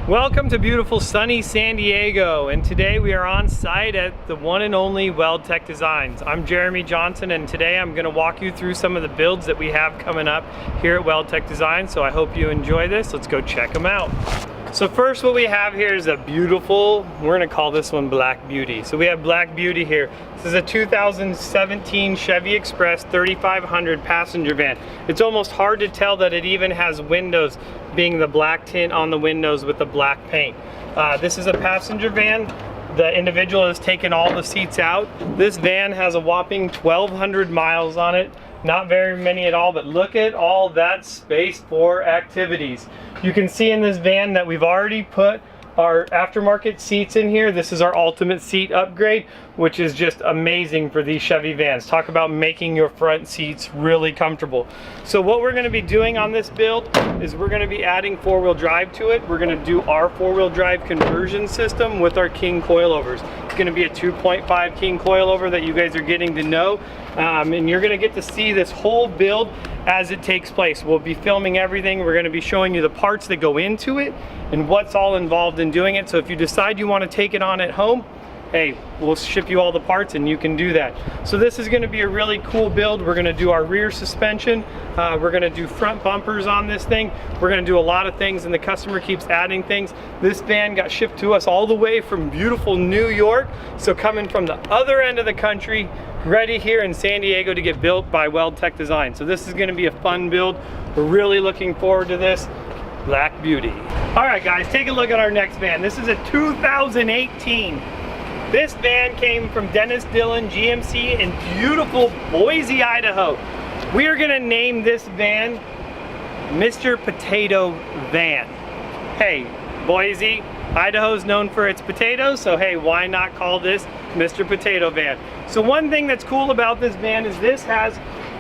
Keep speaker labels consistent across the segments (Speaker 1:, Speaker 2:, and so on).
Speaker 1: Welcome to beautiful sunny San Diego, and today we are on site at the one and only WellTech Designs. I'm Jeremy Johnson, and today I'm going to walk you through some of the builds that we have coming up here at WellTech Designs, so I hope you enjoy this. Let's go check them out. So first, what we have here is a beautiful, we're going to call this one Black Beauty. So we have Black Beauty here. This is a 2017 Chevy Express 3500 passenger van. It's almost hard to tell that it even has windows, being the black tint on the windows with the black paint. This is a passenger van. The individual has taken all the seats out. This van has a whopping 1,200 miles on it. Not very many at all, but look at all that space for activities. You can see in this van that we've already put our aftermarket seats in here. This is our ultimate seat upgrade, which is just amazing for these Chevy vans. Talk about making your front seats really comfortable. So what we're going to be doing on this build is we're going to be adding four-wheel drive to it. We're going to do our four-wheel drive conversion system with our King coilovers. It's going to be a 2.5 King coilover that you guys are getting to know, and you're going to get to see this whole build as it takes place. We'll be filming everything. We're going to be showing you the parts that go into it and what's all involved in doing it. So if you decide you want to take it on at home, hey, we'll ship you all the parts and you can do that. So this is going to be a really cool build. We're going to do our rear suspension. We're going to do front bumpers on this thing. We're going to do a lot of things, and the customer keeps adding things. This van got shipped to us all the way from beautiful New York. So coming from the other end of the country, ready here in San Diego to get built by WellTech Design. So this is going to be a fun build. We're really looking forward to this. Black Beauty. All right, guys, take a look at our next van. This is a 2018. This van came from Dennis Dillon GMC in beautiful Boise, Idaho. We are gonna name this van Mr. Potato Van. Hey, Boise, Idaho's known for its potatoes, so hey, why not call this Mr. Potato Van? So one thing that's cool about this van is this has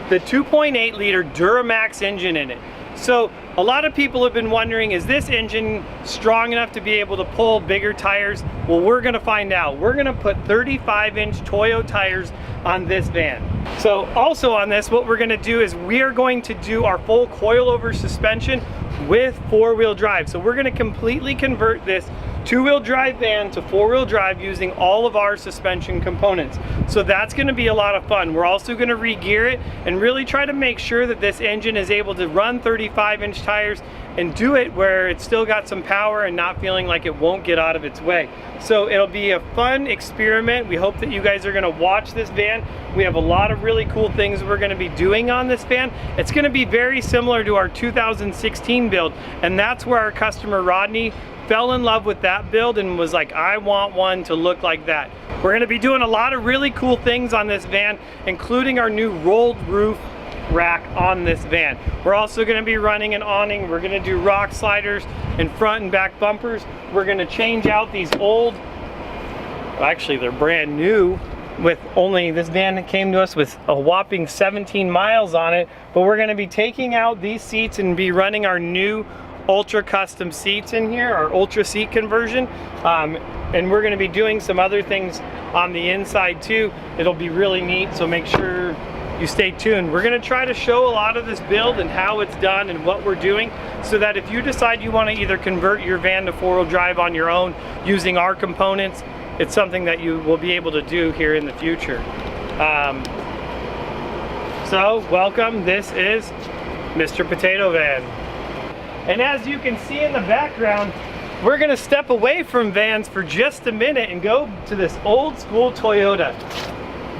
Speaker 1: the 2.8 liter Duramax engine in it. So a lot of people have been wondering, is this engine strong enough to be able to pull bigger tires? Well, we're gonna find out. We're gonna put 35-inch Toyo tires on this van. So also on this, what we're gonna do is we are going to do our full coilover suspension with four-wheel drive. So we're gonna completely convert this two-wheel drive van to four-wheel drive using all of our suspension components. So that's gonna be a lot of fun. We're also gonna re-gear it and really try to make sure that this engine is able to run 35-inch tires and do it where it's still got some power and not feeling like it won't get out of its way. So it'll be a fun experiment. We hope that you guys are gonna watch this van. We have a lot of really cool things we're gonna be doing on this van. It's gonna be very similar to our 2016 build, and that's where our customer Rodney fell in love with that build and was like, I want one to look like that. We're gonna be doing a lot of really cool things on this van, including our new rolled roof rack on this van. We're also gonna be running an awning. We're gonna do rock sliders and front and back bumpers. We're gonna change out these old, actually they're brand new, with only, this van came to us with a whopping 17 miles on it, but we're gonna be taking out these seats and be running our new ultra custom seats in here, our ultra seat conversion, and we're going to be doing some other things on the inside too. It'll be really neat, so make sure you stay tuned. We're going to try to show a lot of this build and how it's done and what we're doing, so that if you decide you want to either convert your van to four-wheel drive on your own using our components, it's something that you will be able to do here in the future. So welcome, this is Mr. Potato Van. And as you can see in the background, we're gonna step away from vans for just a minute and go to this old school Toyota.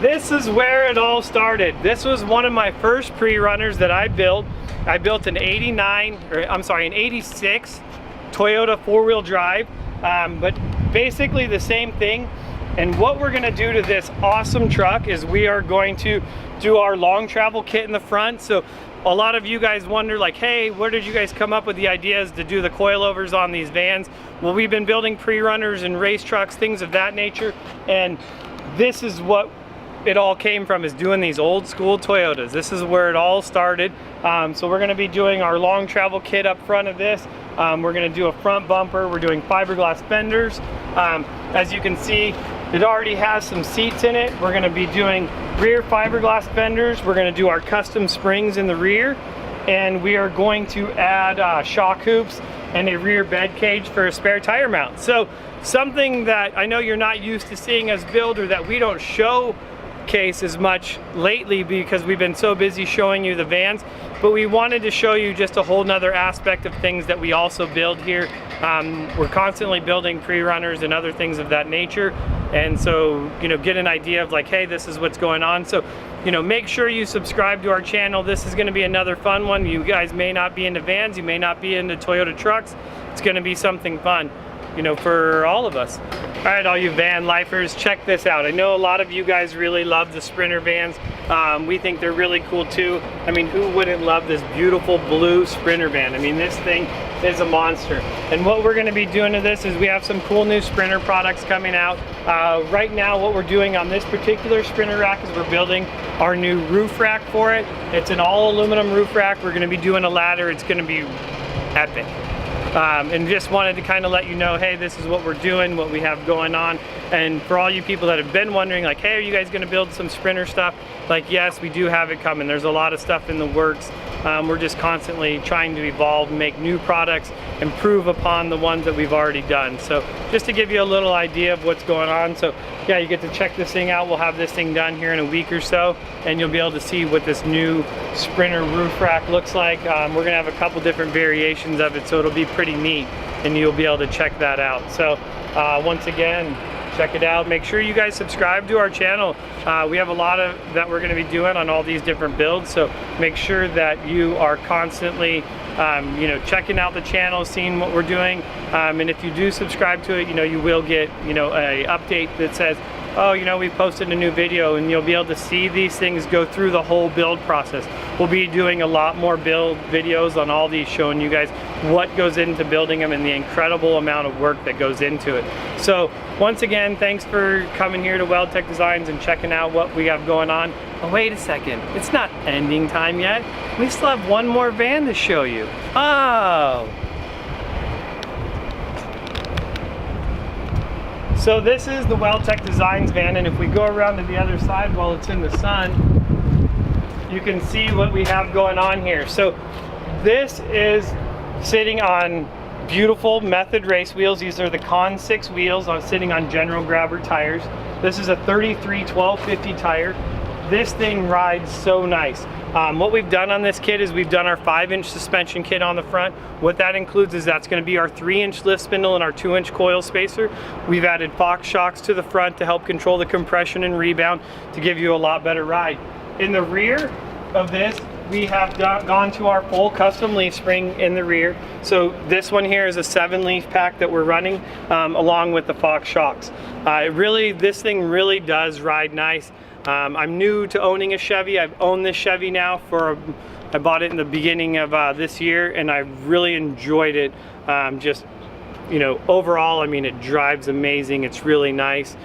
Speaker 1: This is where it all started. This was one of my first pre-runners that I built. I built an 86 Toyota four-wheel drive, but basically the same thing. And what we're gonna do to this awesome truck is we are going to do our long travel kit in the front. So a lot of you guys wonder, like, hey, where did you guys come up with the ideas to do the coilovers on these vans? Well, we've been building pre-runners and race trucks, things of that nature, and this is what it all came from, is doing these old school Toyotas. This is where it all started. So we're gonna be doing our long travel kit up front of this. We're gonna do a front bumper. We're doing fiberglass fenders. As you can see, it already has some seats in it. We're gonna be doing rear fiberglass fenders. We're gonna do our custom springs in the rear, and we are going to add shock hoops and a rear bed cage for a spare tire mount. So something that I know you're not used to seeing us build, or that we don't showcase as much lately because we've been so busy showing you the vans, but we wanted to show you just a whole nother aspect of things that we also build here. We're constantly building pre-runners and other things of that nature, and so, you know, get an idea of like, hey, this is what's going on. So, you know, make sure you subscribe to our channel. This is going to be another fun one. You guys may not be into vans, you may not be into Toyota trucks. It's going to be something fun, you know, for all of us. All right, all you van lifers, check this out. I know a lot of you guys really love the Sprinter vans. We think they're really cool too. I mean, who wouldn't love this beautiful blue Sprinter van? I mean, this thing is a monster. And what we're gonna be doing to this is we have some cool new Sprinter products coming out. Right now, what we're doing on this particular Sprinter rack is we're building our new roof rack for it. It's an all aluminum roof rack. We're gonna be doing a ladder. It's gonna be epic. And just wanted to kind of let you know, hey, this is what we're doing, what we have going on. And for all you people that have been wondering, like, hey, are you guys gonna build some Sprinter stuff? Like, yes, we do have it coming. There's a lot of stuff in the works. We're just constantly trying to evolve, make new products, improve upon the ones that we've already done. So just to give you a little idea of what's going on. So yeah, you get to check this thing out. We'll have this thing done here in a week or so, and you'll be able to see what this new Sprinter roof rack looks like. We're gonna have a couple different variations of it, so it'll be pretty neat, and you'll be able to check that out. So once again, check it out. Make sure you guys subscribe to our channel. We have a lot of that we're going to be doing on all these different builds, so make sure that you are constantly you know, checking out the channel, seeing what we're doing, and if you do subscribe to it, you know, you will get, you know, a update that says, oh, you know, we posted a new video, and you'll be able to see these things go through the whole build process. We'll be doing a lot more build videos on all these, showing you guys what goes into building them and the incredible amount of work that goes into it. So once again, thanks for coming here to WellTech Designs and checking out what we have going on. Oh, wait a second, it's not ending time yet. We still have one more van to show you. Oh. So this is the WellTech Designs van, and if we go around to the other side while it's in the sun, you can see what we have going on here. So this is sitting on beautiful Method race wheels. These are the Con 6 wheels sitting on General Grabber tires. This is a 33 1250 tire. This thing rides so nice. What we've done on this kit is we've done our 5-inch suspension kit on the front. What that includes is that's going to be our 3-inch lift spindle and our 2-inch coil spacer. We've added Fox shocks to the front to help control the compression and rebound to give you a lot better ride. In the rear of this, we have gone to our full custom leaf spring in the rear. So this one here is a 7-leaf pack that we're running along with the Fox shocks. This thing really does ride nice. I'm new to owning a Chevy. I've owned this Chevy now I bought it in the beginning of this year, and I've really enjoyed it. Just, you know, overall, I mean, it drives amazing. It's really nice.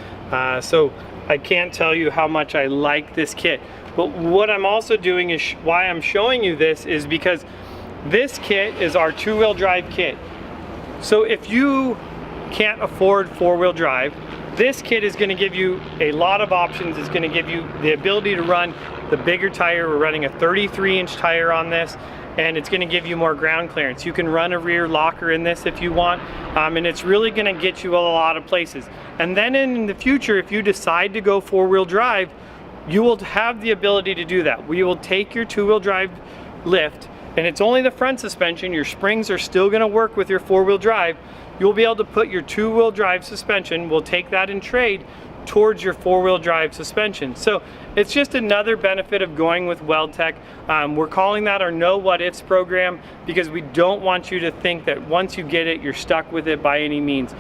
Speaker 1: So I can't tell you how much I like this kit. But what I'm also doing is why I'm showing you this is because this kit is our 2-wheel drive kit. So if you can't afford 4-wheel drive, this kit is going to give you a lot of options. It's going to give you the ability to run the bigger tire. We're running a 33-inch tire on this, and it's going to give you more ground clearance. You can run a rear locker in this if you want, and it's really going to get you a lot of places. And then in the future, if you decide to go 4-wheel drive, you will have the ability to do that. We will take your 2-wheel drive lift, and it's only the front suspension. Your springs are still going to work with your 4-wheel drive. You'll be able to put your 2-wheel drive suspension, we'll take that in trade towards your 4-wheel drive suspension. So it's just another benefit of going with WellTech. We're calling that our No What Ifs program because we don't want you to think that once you get it, you're stuck with it by any means.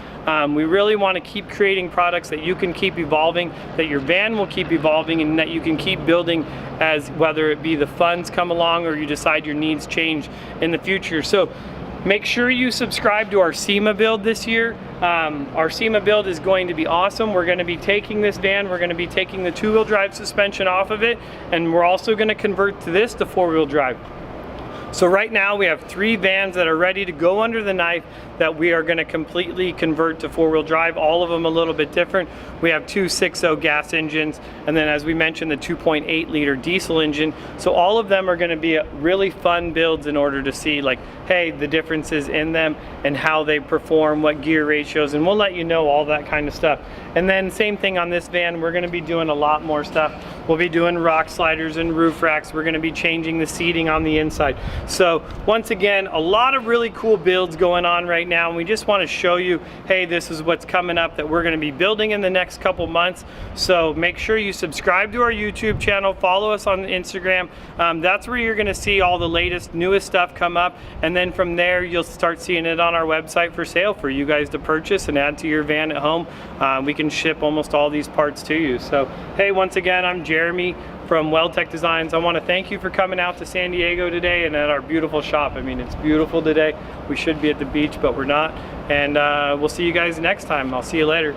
Speaker 1: We really want to keep creating products that you can keep evolving, that your van will keep evolving, and that you can keep building as whether it be the funds come along or you decide your needs change in the future. So make sure you subscribe to our SEMA build this year. Our SEMA build is going to be awesome. We're going to be taking this van, we're going to be taking the 2-wheel drive suspension off of it, and we're also going to convert to this to 4-wheel drive. So right now we have 3 vans that are ready to go under the knife that we are going to completely convert to 4-wheel drive, all of them a little bit different. We have 2 6.0 gas engines, and then as we mentioned, the 2.8 liter diesel engine. So all of them are going to be really fun builds in order to see, like, hey, the differences in them and how they perform, what gear ratios, and we'll let you know all that kind of stuff. And then same thing on this van, we're going to be doing a lot more stuff. We'll be doing rock sliders and roof racks. We're going to be changing the seating on the inside. So once again, a lot of really cool builds going on right now, and we just want to show you, hey, this is what's coming up that we're going to be building in the next couple months. So make sure you subscribe to our YouTube channel, follow us on Instagram. That's where you're going to see all the latest, newest stuff come up, and then from there you'll start seeing it on our website for sale for you guys to purchase and add to your van at home. We can ship almost all these parts to you. So hey, once again, I'm Jeremy from WellTech Designs. I want to thank you for coming out to San Diego today and at our beautiful shop. I mean, it's beautiful today. We should be at the beach, but we're not. And we'll see you guys next time. I'll see you later.